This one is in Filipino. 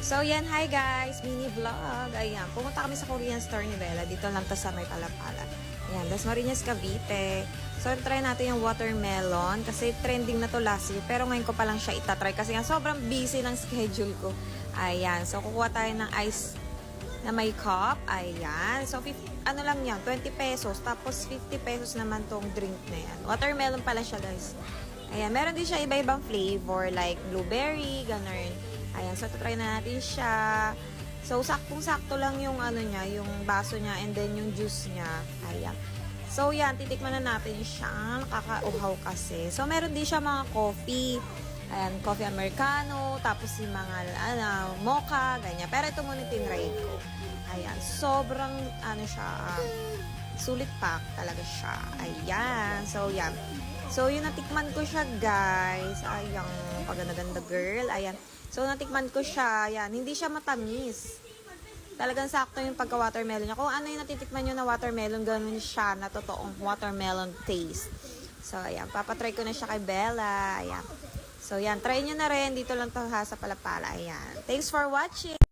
So, yan. Hi, guys. Mini vlog. Ayan. Pumunta kami sa Korean store ni Bella. Dito lang to sa may Palapala. Ayan. Dasmariñas, Cavite. So, try natin yung watermelon. Kasi trending na to last year. Pero ngayon ko pa lang siya itatry. Kasi nga, sobrang busy ng schedule ko. Ayan. So, kukuha tayo ng ice na may cup. Ayan. So, ano lang yan? 20 pesos. Tapos, 50 pesos naman tong drink na yan. Watermelon pala siya, guys. Ayan. Meron din siya iba-ibang flavor. Like, blueberry, ganun. Ayan, so try na natin siya. So, saktong-sakto lang yung ano niya, yung baso niya and then yung juice niya. Ayan. So, yan, titikman na natin siya. Nakakauhaw kasi. So, meron din siya mga coffee. Ayan, coffee americano, tapos yung mga, mocha, ganyan. Pero ito muna tinry ko. Ayan, sobrang, siya, sulit pack talaga siya. Ayan, so, yan. So, yun, natikman ko siya, guys. Ayan, paganda-ganda girl. Ayan. So, natikman ko siya. Ayan, hindi siya matamis. Talagang sakto yung pagka-watermelon niya. Kung ano yung natitikman nyo na watermelon, ganun siya na totoong watermelon taste. So, ayan, papatry ko na siya kay Bella. Ayan. So, ayan, try nyo na rin. Dito lang to ha, sa Palapala. Ayan. Thanks for watching!